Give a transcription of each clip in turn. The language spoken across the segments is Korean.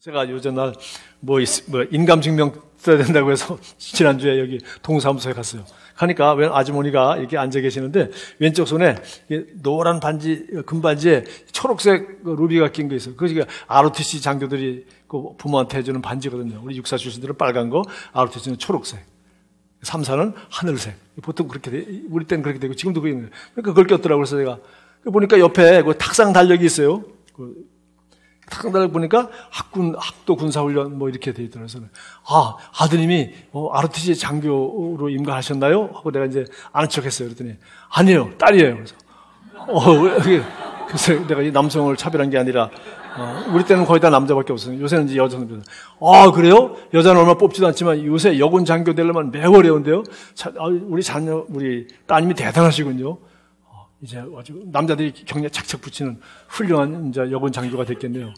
제가 요전날 인감증명 써야 된다고 해서 지난주에 여기 동사무소에 갔어요. 가니까 웬 아주머니가 이렇게 앉아 계시는데 왼쪽 손에 노란 반지, 금반지에 초록색 루비가 낀 게 있어요. 그게 ROTC 장교들이 부모한테 해주는 반지거든요. 우리 육사 출신들은 빨간 거, ROTC는 초록색. 3사는 하늘색. 보통 그렇게 돼. 우리 때는 그렇게 되고 지금도 그게 있는 거예요. 그러니까 그걸 꼈더라고요. 그래서 제가 보니까 옆에 그 탁상 달력이 있어요. 탁상 달력 보니까 학도 군사훈련 뭐 이렇게 돼 있더라고요. 그래서 아드님이 ROTC 장교로 임관하셨나요? 하고 내가 이제 아는 척했어요. 그랬더니 아니에요, 딸이에요. 그래서 내가 이 남성을 차별한 게 아니라 우리 때는 거의 다 남자밖에 없어요. 요새는 이제 여자는. 그래요? 여자는 얼마 뽑지도 않지만 요새 여군 장교 되려면 매우 어려운데요. 우리 따님이 대단하시군요. 이제 아주 남자들이 경례 착착 붙이는 훌륭한 이제 여군 장교가 됐겠네요.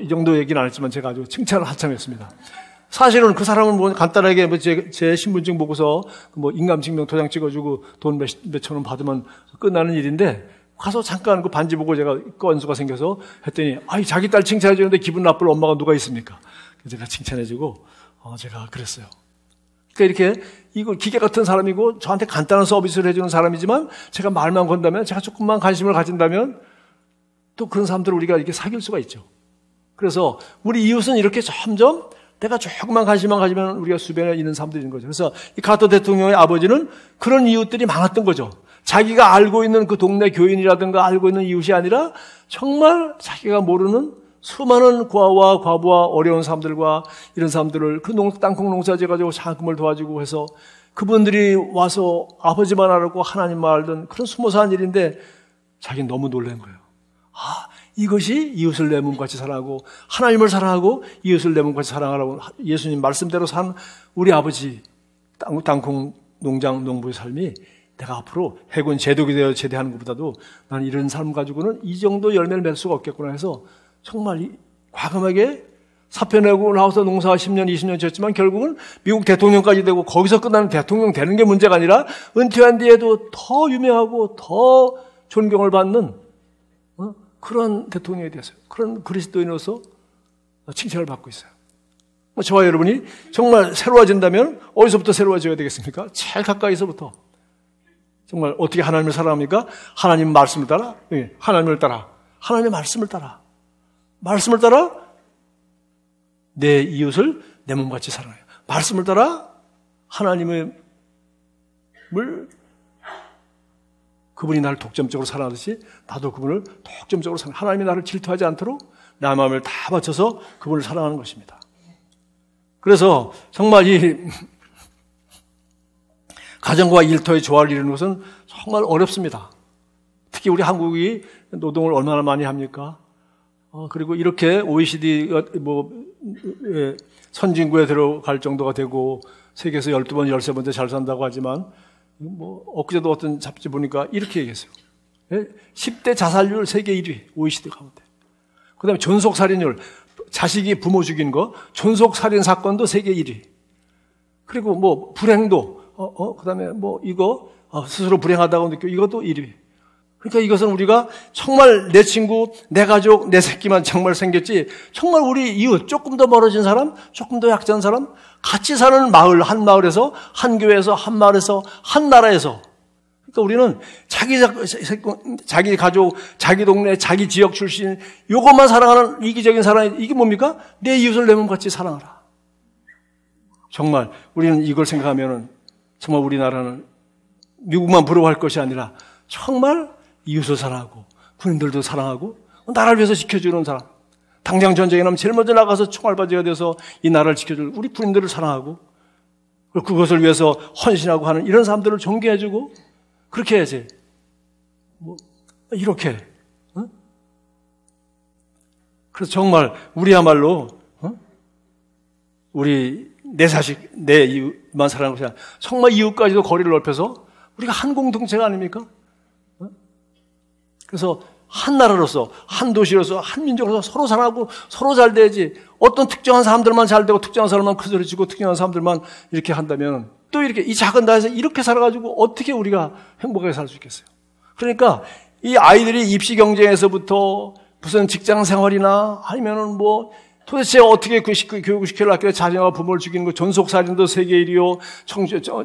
이 정도 얘기는 안 했지만 제가 아주 칭찬을 한참 했습니다. 사실은 그 사람은 간단하게 제 신분증 보고서 인감증명 도장 찍어주고 돈 몇천 원 받으면 끝나는 일인데 가서 잠깐 그 반지 보고 제가 건수가 생겨서 했더니 자기 딸 칭찬해 주는데 기분 나쁠 엄마가 누가 있습니까? 그래서 제가 칭찬해 주고 제가 그랬어요. 그러니까 이렇게 이거 기계 같은 사람이고 저한테 간단한 서비스를 해주는 사람이지만 제가 말만 건다면 제가 조금만 관심을 가진다면 또 그런 사람들을 우리가 이렇게 사귈 수가 있죠. 그래서 우리 이웃은 이렇게 점점 내가 조금만 관심만 가지면 우리가 주변에 있는 사람들이 있는 거죠. 그래서 이 카터 대통령의 아버지는 그런 이웃들이 많았던 거죠. 자기가 알고 있는 그 동네 교인이라든가 알고 있는 이웃이 아니라 정말 자기가 모르는 수많은 고아와 과부와 어려운 사람들과 이런 사람들을 그 땅콩 농사지어 가지고 장학금을 도와주고 해서 그분들이 와서 아버지만 알고 하나님만 알던 그런 수모사한 일인데 자기는 너무 놀란 거예요. 이것이 이웃을 내 몸같이 사랑하고 하나님을 사랑하고 이웃을 내 몸같이 사랑하라고 예수님 말씀대로 산 우리 아버지 땅콩 농장 농부의 삶이 내가 앞으로 해군 제독이 되어 제대하는 것보다도 나는 이런 삶 가지고는 이 정도 열매를 맺을 수가 없겠구나 해서 정말 과감하게 사표 내고 나와서 농사 10년, 20년 지었지만 결국은 미국 대통령까지 되고 거기서 끝나는 대통령 되는 게 문제가 아니라 은퇴한 뒤에도 더 유명하고 더 존경을 받는 그런 대통령이 됐어요. 그런 그리스도인으로서 칭찬을 받고 있어요. 저와 여러분이 정말 새로워진다면 어디서부터 새로워져야 되겠습니까? 제일 가까이서부터. 정말 어떻게 하나님을 사랑합니까? 하나님 말씀을 따라, 하나님을 따라, 하나님의 말씀을 따라. 말씀을 따라 내 이웃을 내 몸같이 사랑해요. 말씀을 따라 하나님을 그분이 나를 독점적으로 사랑하듯이 나도 그분을 독점적으로 사랑해요. 하나님이 나를 질투하지 않도록 내 마음을 다 바쳐서 그분을 사랑하는 것입니다. 그래서 정말 이 가정과 일터의 조화를 이루는 것은 정말 어렵습니다. 특히 우리 한국이 노동을 얼마나 많이 합니까? 그리고 이렇게 OECD 선진국에 들어갈 정도가 되고 세계에서 12번, 13번째 잘 산다고 하지만 엊그제도 어떤 잡지 보니까 이렇게 얘기했어요. 10대 자살률 세계 1위, OECD 가운데. 그 다음에 존속살인율, 자식이 부모 죽인 거, 존속살인 사건도 세계 1위. 그리고 불행도, 그 다음에 이거, 스스로 불행하다고 느끼고 이것도 1위. 그러니까 이것은 우리가 정말 내 친구, 내 가족, 내 새끼만 정말 생겼지 정말 우리 이웃, 조금 더 멀어진 사람, 조금 더 약한 사람, 같이 사는 마을, 한 마을에서, 한 교회에서, 한 마을에서, 한 나라에서. 그러니까 우리는 자기 가족, 자기 동네, 자기 지역 출신 이것만 사랑하는 이기적인 사랑, 이게 뭡니까? 내 이웃을 내 몸같이 사랑하라. 정말 우리는 이걸 생각하면 정말 우리나라는 미국만 부러워할 것이 아니라 정말 이웃을 사랑하고 군인들도 사랑하고 나라를 위해서 지켜주는 사람, 당장 전쟁에 나면 제일 먼저 나가서 총알바지가 돼서 이 나라를 지켜줄 우리 군인들을 사랑하고 그것을 위해서 헌신하고 하는 이런 사람들을 존경해주고 그렇게 해야지. 이렇게. 그래서 정말 우리야말로 우리 내 자식, 내 이웃만 사랑하는 것이 아니라 정말 이웃까지도 거리를 넓혀서 우리가 한 공동체가 아닙니까? 그래서 한 나라로서, 한 도시로서, 한 민족으로서 서로 사랑하고 서로 잘 돼야지. 어떤 특정한 사람들만 잘 되고 특정한 사람만 큰 소리 치고 특정한 사람들만 이렇게 한다면 또 이렇게 이 작은 나라에서 이렇게 살아가지고 어떻게 우리가 행복하게 살 수 있겠어요? 그러니까 이 아이들이 입시 경쟁에서부터 무슨 직장 생활이나 아니면은 도대체 어떻게 교육을 시키려고 자녀와 부모를 죽이는 거, 존속살인도 세계 1위요,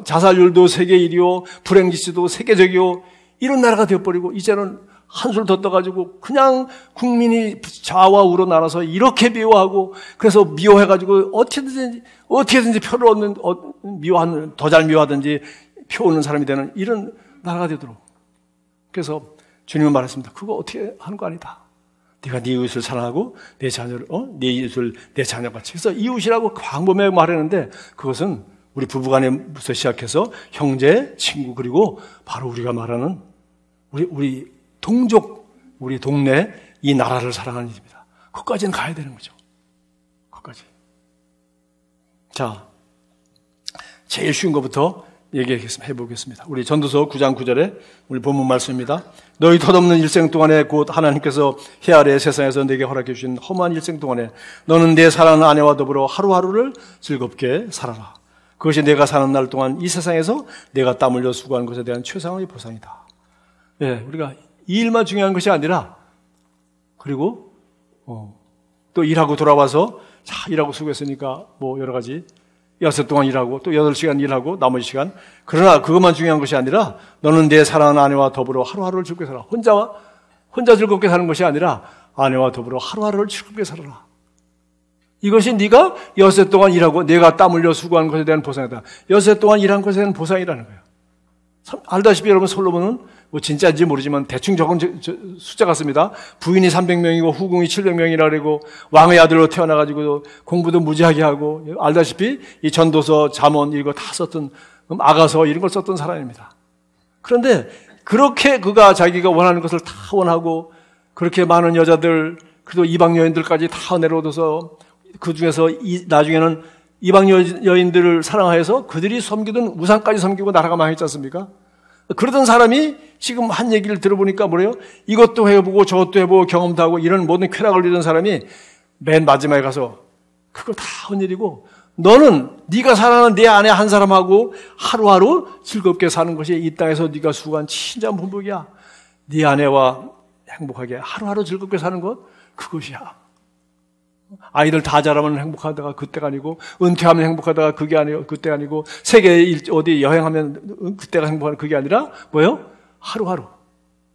자살률도 세계 1위요, 불행지수도 세계적이요, 이런 나라가 되어버리고, 이제는 한술 더 떠가지고, 그냥 국민이 좌와 우로 나눠서 이렇게 미워하고, 그래서 미워해가지고, 어떻게든지 표를 얻는, 더 잘 미워하든지 표 얻는 사람이 되는 이런 나라가 되도록. 그래서 주님은 말했습니다. 그거 어떻게 하는 거 아니다. 네가 네 이웃을 사랑하고 내 자녀를 네 이웃을 내 자녀같이. 그래서 이웃이라고 광범위하게 말했는데 그것은 우리 부부간에부터 시작해서 형제, 친구 그리고 바로 우리가 말하는 우리 동족, 우리 동네 이 나라를 사랑하는 일입니다. 그것까지는 가야 되는 거죠. 그것까지. 자, 제일 쉬운 것부터 해보겠습니다. 우리 전도서 9장 9절에 우리 본문 말씀입니다. 너희 덧없는 일생 동안에 곧 하나님께서 해 아래 세상에서 내게 허락해 주신 험한 일생 동안에 너는 내 사랑하는 아내와 더불어 하루하루를 즐겁게 살아라. 그것이 내가 사는 날 동안 이 세상에서 내가 땀 흘려 수고한 것에 대한 최상의 보상이다. 예, 우리가 이 일만 중요한 것이 아니라 그리고 또 일하고 돌아와서 자, 일하고 수고했으니까 뭐 여러 가지 6 동안 일하고 또 8시간 일하고 나머지 시간. 그러나 그것만 중요한 것이 아니라 너는 내 사랑하는 아내와 더불어 하루하루를 즐겁게 살아. 혼자 즐겁게 사는 것이 아니라 아내와 더불어 하루하루를 즐겁게 살아라. 이것이 네가 6 동안 일하고 내가 땀 흘려 수고한 것에 대한 보상이다. 6 동안 일한 것에 대한 보상이라는 거예요. 참 알다시피 여러분 솔로몬은 뭐 진짜인지 모르지만 대충 적은 숫자 같습니다. 부인이 300명이고 후궁이 700명이라 그러고 왕의 아들로 태어나가지고 공부도 무지하게 하고 알다시피 이 전도서, 잠언 이거 다 썼던 아가서 이런 걸 썼던 사람입니다. 그런데 그렇게 그가 자기가 원하는 것을 다 원하고 그렇게 많은 여자들 그리고 이방 여인들까지 다 내려오셔서 그 중에서 나중에는 이방 여인들을 사랑하여서 그들이 섬기던 우상까지 섬기고 나라가 망했지 않습니까? 그러던 사람이 지금 한 얘기를 들어보니까 뭐래요? 이것도 해보고 저것도 해보고 경험도 하고 이런 모든 쾌락을 누리던 사람이 맨 마지막에 가서 그거 다 한 일이고 너는 네가 사랑하는 내 아내 한 사람하고 하루하루 즐겁게 사는 것이 이 땅에서 네가 수고한 진짜 본복이야. 네 아내와 행복하게 하루하루 즐겁게 사는 것 그것이야. 아이들 다 자라면 행복하다가 그때가 아니고 은퇴하면 행복하다가 그게 아니고 그때가 아니고 세계 어디 여행하면 그때가 행복한 그게 아니라 뭐예요? 하루하루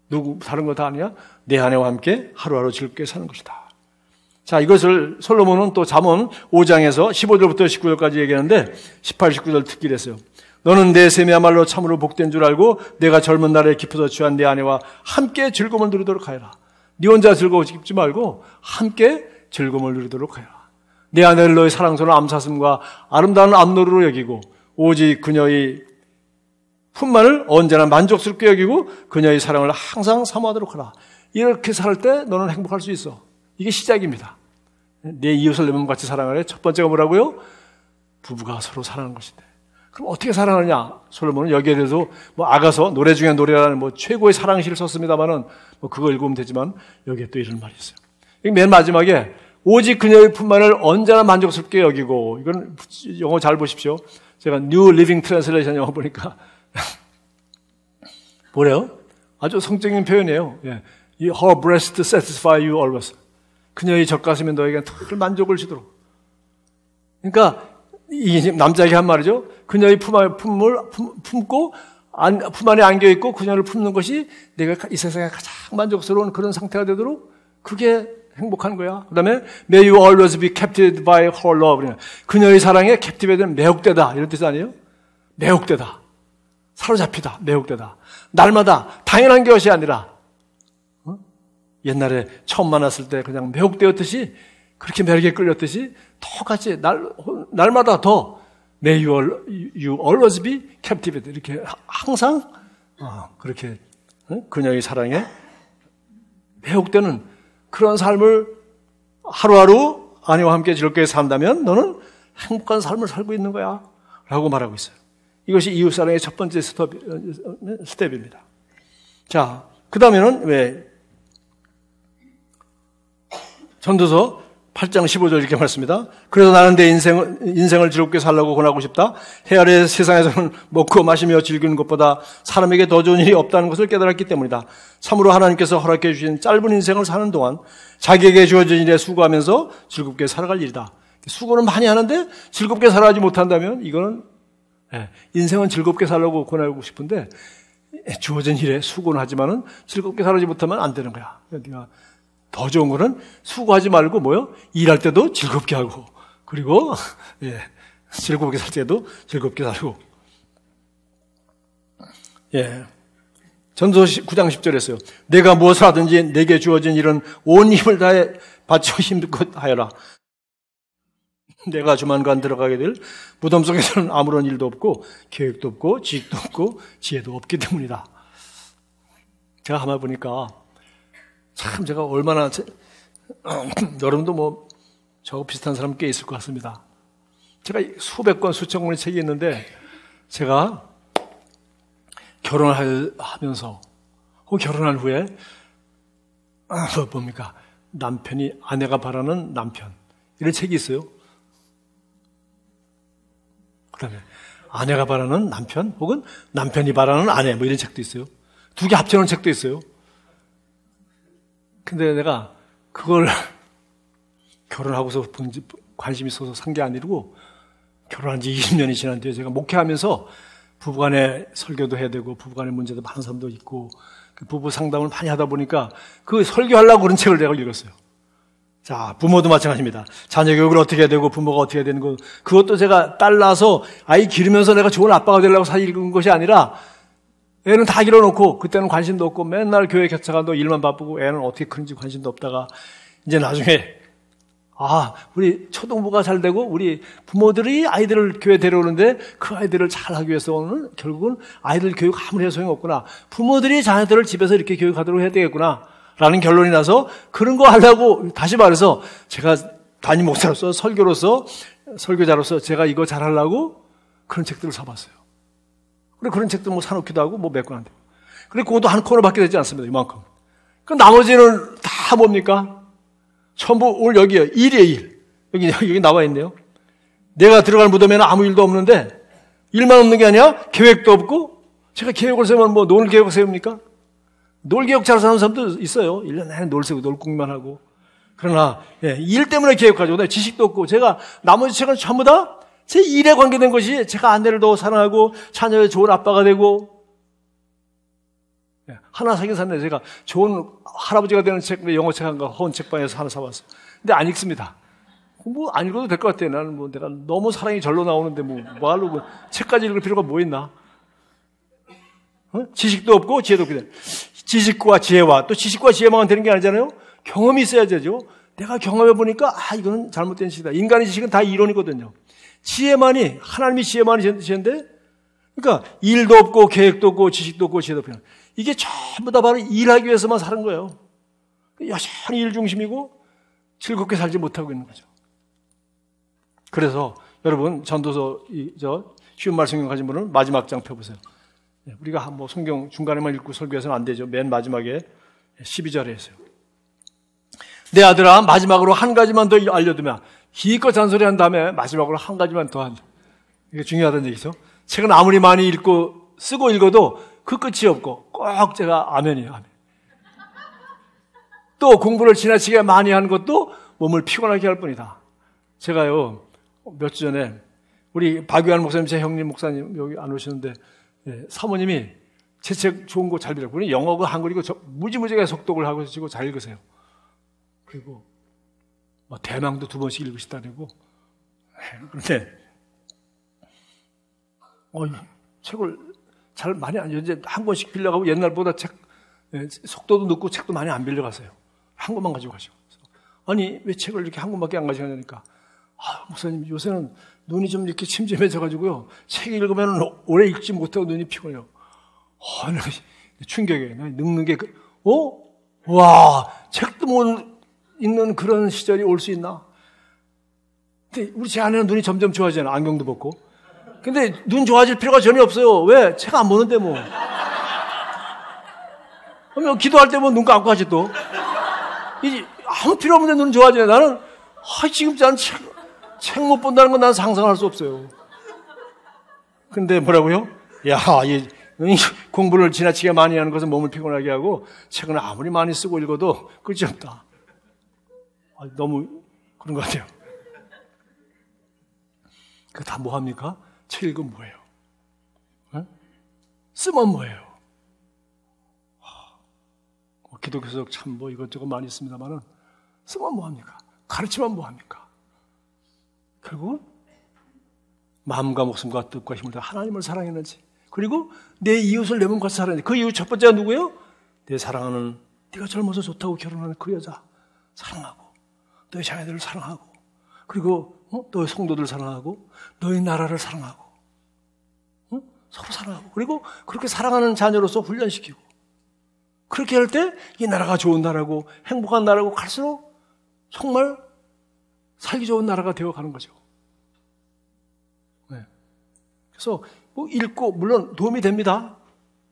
누구 다른 거 다 아니야? 내 아내와 함께 하루하루 즐겁게 사는 것이다. 자, 이것을 솔로몬은 또 잠언 5장에서 15절부터 19절까지 얘기하는데 18, 19절 특기를 했어요. 너는 내 셈이야말로 참으로 복된 줄 알고 내가 젊은 날에 깊어서 취한 내 아내와 함께 즐거움을 누리도록 하여라. 네 혼자 즐거워지지 말고 함께 즐거움을 누리도록 하여라. 내 아내를 너의 사랑스러운 암사슴과 아름다운 암노루로 여기고 오직 그녀의 품만을 언제나 만족스럽게 여기고 그녀의 사랑을 항상 사모하도록 하라. 이렇게 살 때 너는 행복할 수 있어. 이게 시작입니다. 내 이웃을 내 몸같이 사랑하래. 첫 번째가 뭐라고요? 부부가 서로 사랑하는 것인데. 그럼 어떻게 사랑하느냐? 솔로몬은 여기에 대해서 뭐 아가서 노래 중에 노래라는 뭐 최고의 사랑시를 썼습니다만은 뭐 그거 읽으면 되지만 여기에 또 이런 말이 있어요. 맨 마지막에 오직 그녀의 품만을 언제나 만족스럽게 여기고 이건 영어 잘 보십시오. 제가 New Living Translation 영어 보니까 뭐래요? 아주 성적인 표현이에요. 예. Her breast satisfy you always. 그녀의 젖가슴이 너에게 늘 만족을 주도록. 그러니까 이 남자에게 한 말이죠. 그녀의 품을 품고 품 안에 안겨 있고 그녀를 품는 것이 내가 이 세상에 가장 만족스러운 그런 상태가 되도록 그게 행복한 거야. 그 다음에 May you always be captivated by her love. 그녀의 사랑에 captivated, 매혹되다. 이런 뜻 아니에요? 매혹되다. 사로잡히다. 매혹되다. 날마다 당연한 것이 아니라 옛날에 처음 만났을 때 그냥 매혹되었듯이 그렇게 매력에 끌렸듯이 똑같이 날마다 더 May you always be captivated. 이렇게 항상 그렇게 그녀의 사랑에 매혹되는 그런 삶을 하루하루 아내와 함께 즐겁게 산다면 너는 행복한 삶을 살고 있는 거야 라고 말하고 있어요. 이것이 이웃사랑의 첫 번째 스텝입니다. 자, 그 다음에는 왜 전도서 8장 15절 이렇게 말씀입니다. 그래서 나는 내 인생을 즐겁게 살라고 권하고 싶다. 해 아래 세상에서는 먹고 마시며 즐기는 것보다 사람에게 더 좋은 일이 없다는 것을 깨달았기 때문이다. 참으로 하나님께서 허락해 주신 짧은 인생을 사는 동안 자기에게 주어진 일에 수고하면서 즐겁게 살아갈 일이다. 수고는 많이 하는데 즐겁게 살아가지 못한다면 이거는 인생은 즐겁게 살라고 권하고 싶은데 주어진 일에 수고는 하지만은 즐겁게 살아가지 못하면 안 되는 거야. 네가 더 좋은 거는 수고하지 말고 뭐요? 일할 때도 즐겁게 하고 그리고 즐겁게 살 때도 즐겁게 살고. 전도서 9장 10절에 했어요. 내가 무엇을 하든지 내게 주어진 일은 온 힘을 다해 바쳐 힘껏 하여라. 내가 조만간 들어가게 될 무덤 속에서는 아무런 일도 없고 계획도 없고 지식도 없고 지혜도 없기 때문이다. 제가 가만히 보니까 참 제가 얼마나 여러분도 뭐 저 비슷한 사람 꽤 있을 것 같습니다. 제가 수백 권 수천 권의 책이 있는데 제가 결혼을 하면서 혹은 결혼한 후에 뭡니까? 남편이 아내가 바라는 남편 이런 책이 있어요. 그다음에 아내가 바라는 남편 혹은 남편이 바라는 아내 뭐 이런 책도 있어요. 두 개 합쳐놓은 책도 있어요. 근데 내가 그걸 결혼하고서 관심이 있어서 산 게 아니고 결혼한 지 20년이 지났는데 제가 목회하면서 부부간에 설교도 해야 되고 부부간에 문제도 많은 사람도 있고 부부 상담을 많이 하다 보니까 그 설교하려고 그런 책을 내가 읽었어요. 자, 부모도 마찬가지입니다. 자녀 교육을 어떻게 해야 되고 부모가 어떻게 해야 되는 거 그것도 제가 딸 낳아서 아이 기르면서 내가 좋은 아빠가 되려고 사실 읽은 것이 아니라 애는 다 길어놓고 그때는 관심도 없고 맨날 교회 개척한다고 일만 바쁘고 애는 어떻게 크는지 관심도 없다가 이제 나중에 우리 초등부가 잘 되고 우리 부모들이 아이들을 교회 데려오는데 그 아이들을 잘하기 위해서는 결국은 아이들 교육 아무리 해도 소용없구나. 부모들이 자녀들을 집에서 이렇게 교육하도록 해야 되겠구나 라는 결론이 나서 그런 거 하려고 다시 말해서 제가 담임 목사로서 설교로서 설교자로서 제가 이거 잘하려고 그런 책들을 사봤어요. 그리고 그런 책들 뭐 사놓기도 하고 뭐 몇 권 안 되고. 그리고 그것도 한 코너밖에 되지 않습니다. 이만큼. 그 나머지는 다 뭡니까? 전부 오늘 여기에요. 일이에요, 일. 여기 나와 있네요. 내가 들어갈 무덤에는 아무 일도 없는데 일만 없는 게 아니라 계획도 없고 제가 계획을 세우면 뭐 놀 계획을 세웁니까? 놀 계획 잘 사는 사람도 있어요. 1년 내내 놀 세우고 놀 꿈만 하고. 그러나 일 때문에 계획하죠. 지식도 없고 제가 나머지 책은 전부 다 제 일에 관계된 것이 제가 아내를 더 사랑하고 자녀의 좋은 아빠가 되고 하나 사긴 샀네. 제가 좋은 할아버지가 되는 책, 영어 책 한 거 허운 책방에서 하나 사왔어요. 근데 안 읽습니다. 뭐 안 읽어도 될 것 같아요. 나는 뭐 내가 너무 사랑이 절로 나오는데 뭐 하려고 책까지 읽을 필요가 뭐 있나? 지식도 없고 지혜도 없게 돼. 지식과 지혜와 또 지식과 지혜만 되는 게 아니잖아요. 경험이 있어야 되죠. 내가 경험해 보니까 이거는 잘못된 지식이다. 인간의 지식은 다 이론이거든요. 지혜만이 하나님이 지혜만이 지혜인데, 그러니까 일도 없고 계획도 없고 지식도 없고 지혜도 없고 이게 전부 다 바로 일하기 위해서만 사는 거예요. 여전히 일 중심이고 즐겁게 살지 못하고 있는 거죠. 그래서 여러분 전도서 쉬운 말 성경 가진 분은 마지막 장 펴보세요. 우리가 뭐 성경 중간에만 읽고 설교해서는 안 되죠. 맨 마지막에 12절에 있어요. 내 아들아 마지막으로 한 가지만 더 알려두면 기껏 잔소리한 다음에 마지막으로 한 가지만 더 한다. 이게 중요하다는 얘기죠. 책은 아무리 많이 쓰고 읽어도 그 끝이 없고 꼭 제가 아멘이에요. 아멘. 또 공부를 지나치게 많이 하는 것도 몸을 피곤하게 할 뿐이다. 제가요 몇 주 전에 우리 박유한 목사님 제 형님 목사님 여기 안 오시는데 사모님이 제 책 좋은 거 잘 들었고 영어고 한글이고 무지무지하게 속독을 하고 지고 잘 읽으세요. 그리고 뭐 대망도 2번씩 읽으시다니고 그런데 책을 잘 많이 안 이제 한 권씩 빌려가고 옛날보다 속도도 늦고 책도 많이 안 빌려가세요. 한 권만 가지고 가시고. 아니 왜 책을 이렇게 한 권밖에 안 가져가냐니까. 목사님 요새는 눈이 좀 이렇게 침침해져가지고요. 책 읽으면 오래 읽지 못하고 눈이 피곤해요. 충격이에요. 늙는 게 와 책도 못 읽는 그런 시절이 올 수 있나? 근데 우리 제 아내는 눈이 점점 좋아지잖아요. 안경도 벗고. 근데 눈 좋아질 필요가 전혀 없어요. 왜? 책 안 보는데 뭐. 그러면 기도할 때 뭐 눈 감고 하지 또. 아무 필요 없는데 눈 좋아지네. 나는 지금 나는 책 못 본다는 건 난 상상할 수 없어요. 근데 뭐라고요? 공부를 지나치게 많이 하는 것은 몸을 피곤하게 하고 책은 아무리 많이 쓰고 읽어도 끝이 없다. 너무 그런 것 같아요. 그 다 뭐합니까? 책 읽으면 뭐예요? 쓰면 뭐예요? 기독교에서 참 이것저것 많이 있습니다만은 쓰면 뭐합니까? 가르치면 뭐합니까? 결국은 마음과 목숨과 뜻과 힘을 다 하나님을 사랑했는지, 그리고 내 이웃을 내 몸같이 사랑했는지. 그 이웃 첫 번째가 누구예요? 내 사랑하는, 네가 젊어서 좋다고 결혼하는 그 여자 사랑하고, 너의 자녀들을 사랑하고, 그리고 너의 성도들 사랑하고, 너의 나라를 사랑하고, 서로 사랑하고, 그리고 그렇게 사랑하는 자녀로서 훈련시키고, 그렇게 할 때 이 나라가 좋은 나라고 행복한 나라고 갈수록 정말 살기 좋은 나라가 되어가는 거죠. 네. 그래서 읽고 물론 도움이 됩니다.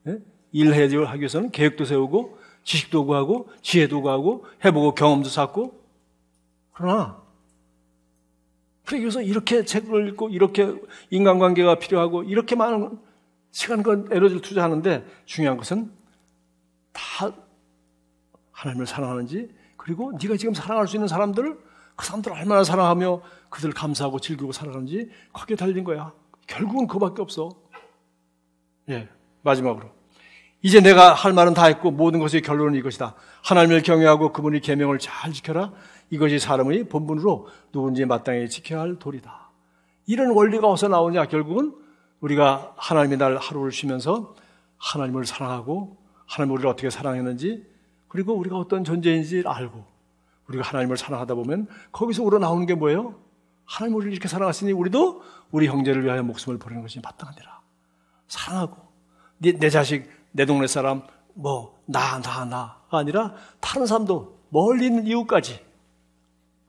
네? 일하기 위해서는 계획도 세우고 지식도 구하고 지혜도 구하고 해보고 경험도 쌓고, 그러나 그러기 위해서 이렇게 책을 읽고 이렇게 인간관계가 필요하고 이렇게 많은 시간과 에너지를 투자하는데 중요한 것은 다 하나님을 사랑하는지, 그리고 네가 지금 사랑할 수 있는 사람들을, 그 사람들을 얼마나 사랑하며 그들을 감사하고 즐기고 살아가는지 거기에 달린 거야. 결국은 그거밖에 없어. 예, 마지막으로 이제 내가 할 말은 다 했고 모든 것의 결론은 이것이다. 하나님을 경외하고 그분의 계명을 잘 지켜라. 이것이 사람의 본분으로 누군지 마땅히 지켜야 할 도리다. 이런 원리가 어디서 나오냐? 결국은 우리가 하나님의 날 하루를 쉬면서 하나님을 사랑하고 하나님 우리를 어떻게 사랑했는지, 그리고 우리가 어떤 존재인지 알고 우리가 하나님을 사랑하다 보면 거기서 우러나오는 게 뭐예요? 하나님 우리를 이렇게 사랑하시니 우리도 우리 형제를 위하여 목숨을 버리는 것이 마땅하니라. 사랑하고 내 자식, 내 동네 사람, 나가 아니라 다른 사람도, 멀리 있는 이웃까지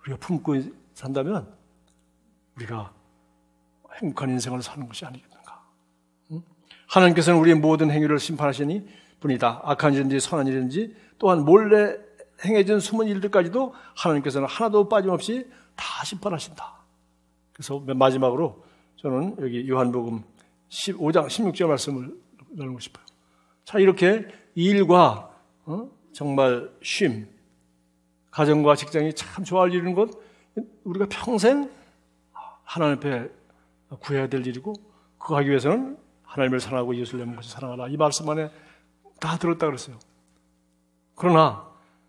우리가 품고 산다면 우리가 행복한 인생을 사는 것이 아니겠는가. 하나님께서는 우리의 모든 행위를 심판하시니 뿐이다. 악한 일인지 선한 일인지 또한 몰래 행해진 숨은 일들까지도 하나님께서는 하나도 빠짐없이 다 심판하신다. 그래서 마지막으로 저는 여기 요한복음 15장 16절 말씀을 나누고 싶어요. 자, 이렇게 일과 정말 쉼, 가정과 직장이 참 좋아할 일인 것, 우리가 평생 하나님 앞에 구해야 될 일이고, 그거 하기 위해서는 하나님을 사랑하고 이웃을 내 몸같이 사랑하라. 이 말씀 안에 다 들었다 그랬어요. 그러나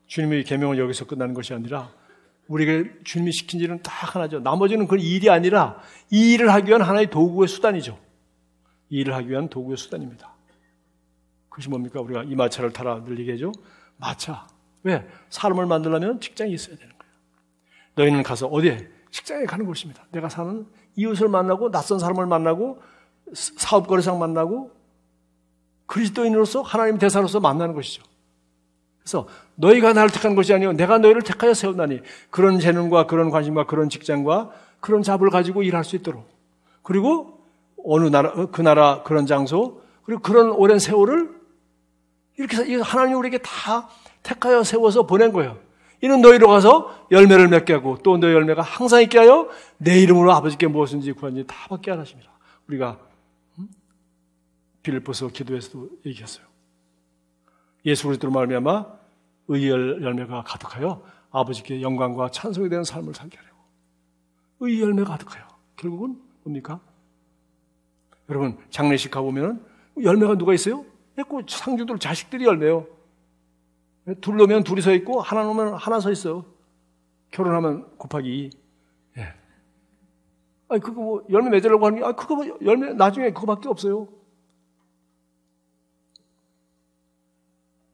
주님의 계명은 여기서 끝나는 것이 아니라 우리에게 주님이 시킨 일은 딱 하나죠. 나머지는 그 일이 아니라 이 일을 하기 위한 하나의 도구의 수단이죠. 이 일을 하기 위한 도구의 수단입니다. 그것이 뭡니까? 우리가 이 마차를 타라 늘 얘기하죠. 마차. 왜? 사람을 만들려면 직장이 있어야 되는 거예요. 너희는 가서 어디에? 직장에 가는 것입니다. 내가 사는 이웃을 만나고 낯선 사람을 만나고 사업거래상 만나고 그리스도인으로서 하나님의 대사로서 만나는 것이죠. 그래서 너희가 나를 택한 것이 아니고 내가 너희를 택하여 세웠나니, 그런 재능과 그런 관심과 그런 직장과 그런 잡을 가지고 일할 수 있도록, 그리고 어느 나라, 그 나라 그런 장소, 그리고 그런 오랜 세월을 이렇게 해서 하나님이 우리에게 다 택하여 세워서 보낸 거예요. 이는 너희로 가서 열매를 맺게 하고 또 너희 열매가 항상 있게 하여 내 이름으로 아버지께 무엇인지 구하는지 다 받게 하십니다. 우리가 빌립보서 기도에서도 얘기했어요. 예수 그리스도로 말미암아 의의 열매가 가득하여 아버지께 영광과 찬송이 되는 삶을 살게 하려고. 의의 열매가 가득하여. 결국은 뭡니까? 여러분, 장례식 가보면 열매가 누가 있어요? 꼭 상주들 자식들이 열매요. 둘 놓으면 둘이 서 있고 하나 놓으면 하나 서 있어요. 결혼하면 곱하기 2. 예. 아니 그거 열매 맺으려고 하는 게, 그거 열매 나중에 그거밖에 없어요.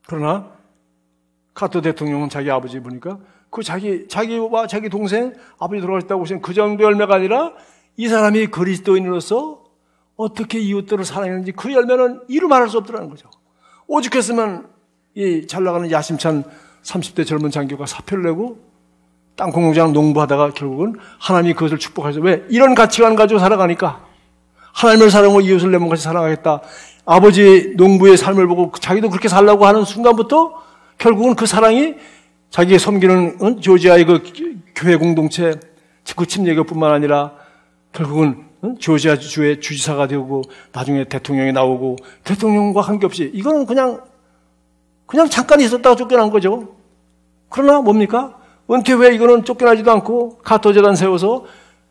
그러나 카터 대통령은 자기 아버지 보니까 자기와 자기 동생 아버지 돌아가셨다고 하시는 그 정도 열매가 아니라 이 사람이 그리스도인으로서 어떻게 이웃들을 사랑했는지 그 열매는 이루 말할 수 없더라는 거죠. 오죽했으면 이 잘나가는 야심찬 30대 젊은 장교가 사표를 내고 땅콩농장 농부하다가 결국은 하나님이 그것을 축복하셔서, 왜? 이런 가치관 가지고 살아가니까 하나님을 사랑하고 이웃을 내 몸같이 사랑하겠다. 아버지 농부의 삶을 보고 자기도 그렇게 살라고 하는 순간부터 결국은 그 사랑이 자기가 섬기는 조지아의 그 교회 공동체, 그 침례교뿐만 아니라 결국은 조지아 주의 주지사가 되고 나중에 대통령이 나오고 대통령과 관계없이 이거는 그냥 잠깐 있었다가 쫓겨난 거죠. 그러나 뭡니까? 은퇴 후에 이거는 쫓겨나지도 않고 카토 재단 세워서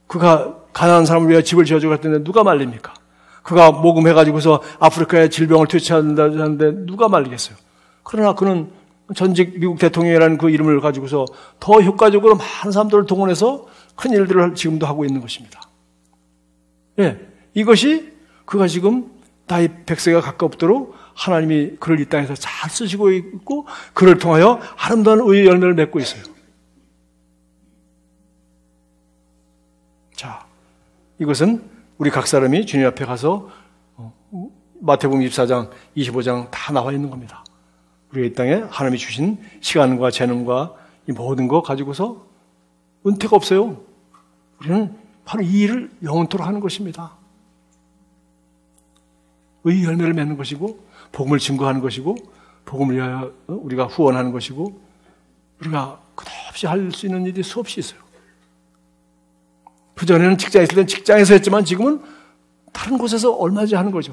그가 가난한 사람을 위해 집을 지어주고 했는데 누가 말립니까? 그가 모금해가지고서 아프리카의 질병을 퇴치한다는데 누가 말리겠어요? 그러나 그는 전직 미국 대통령이라는 그 이름을 가지고서 더 효과적으로 많은 사람들을 동원해서 큰 일들을 지금도 하고 있는 것입니다. 예, 이것이 그가 지금 나이 100세가 가깝도록 하나님이 그를 이 땅에서 잘 쓰시고 있고 그를 통하여 아름다운 의의 열매를 맺고 있어요. 자, 이것은 우리 각 사람이 주님 앞에 가서 마태복음 24장, 25장 다 나와 있는 겁니다. 우리가 이 땅에 하나님이 주신 시간과 재능과 이 모든 거 가지고서 은퇴가 없어요. 우리는 바로 이 일을 영원토록 하는 것입니다. 의의 열매를 맺는 것이고 복음을 증거하는 것이고 복음을 위하여 우리가 후원하는 것이고 우리가 끝없이 할 수 있는 일이 수없이 있어요. 그전에는 직장에 있을 땐 직장에서 했지만 지금은 다른 곳에서 얼마지 하는 거죠.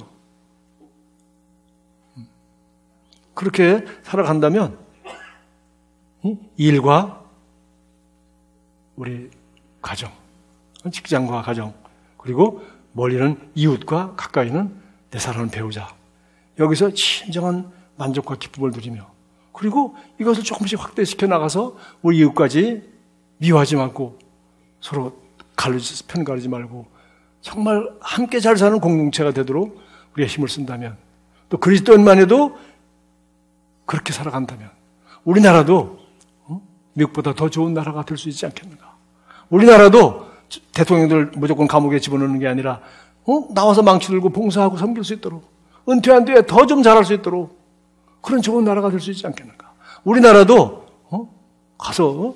그렇게 살아간다면 일과 우리 가정, 직장과 가정, 그리고 멀리는 이웃과 가까이는 내 사랑하는 배우자, 여기서 진정한 만족과 기쁨을 누리며 그리고 이것을 조금씩 확대시켜 나가서 우리 이웃까지 미워하지 말고 서로 편 가르지 말고 정말 함께 잘 사는 공동체가 되도록 우리가 힘을 쓴다면 또 그리스도인만 해도 그렇게 살아간다면 우리나라도 미국보다 더 좋은 나라가 될 수 있지 않겠는가. 우리나라도 대통령들 무조건 감옥에 집어넣는 게 아니라 나와서 망치 들고 봉사하고 섬길 수 있도록 은퇴한 뒤에 더 좀 잘할 수 있도록 그런 좋은 나라가 될 수 있지 않겠는가. 우리나라도 가서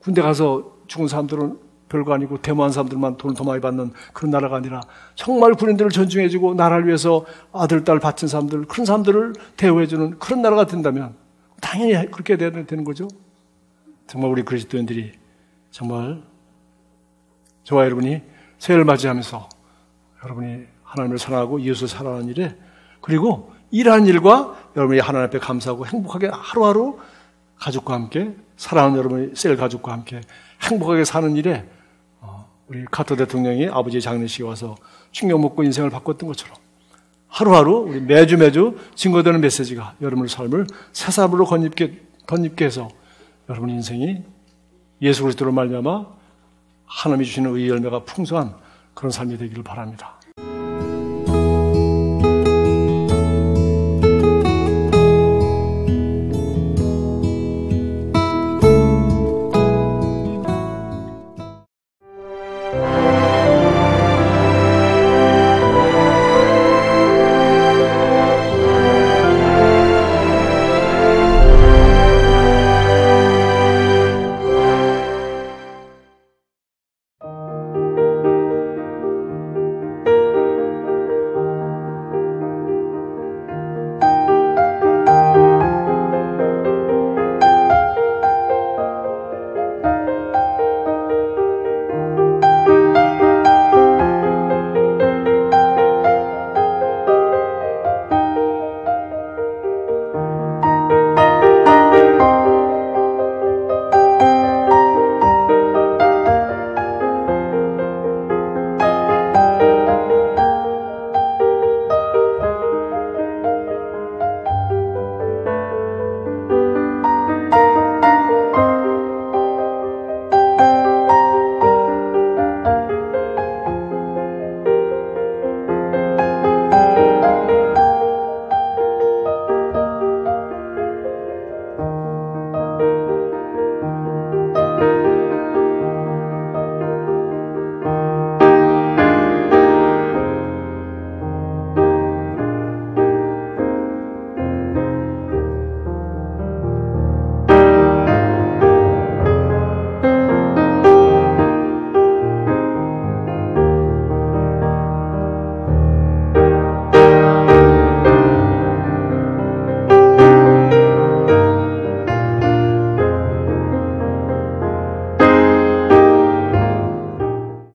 군대 가서 죽은 사람들은 별거 아니고 데모한 사람들만 돈을 더 많이 받는 그런 나라가 아니라 정말 군인들을 존중해주고 나라를 위해서 아들, 딸 바친 사람들, 그런 사람들을 대우해주는 그런 나라가 된다면 당연히 그렇게 돼야 되는 거죠. 정말 우리 그리스도인들이 정말 저와 여러분이 새해를 맞이하면서 여러분이 하나님을 사랑하고 이웃을 사랑하는 일에 그리고 일하는 일과 여러분이 하나님 앞에 감사하고 행복하게 하루하루 가족과 함께 사랑하는 여러분의 셀 가족과 함께 행복하게 사는 일에 우리 카터 대통령이 아버지의 장례식에 와서 충격 먹고 인생을 바꿨던 것처럼 하루하루 우리 매주 증거되는 메시지가 여러분의 삶을 새 사람으로 덧입게 해서 여러분의 인생이 예수 그리스도로 말미암아 하나님이 주시는 의의 열매가 풍성한 그런 삶이 되기를 바랍니다.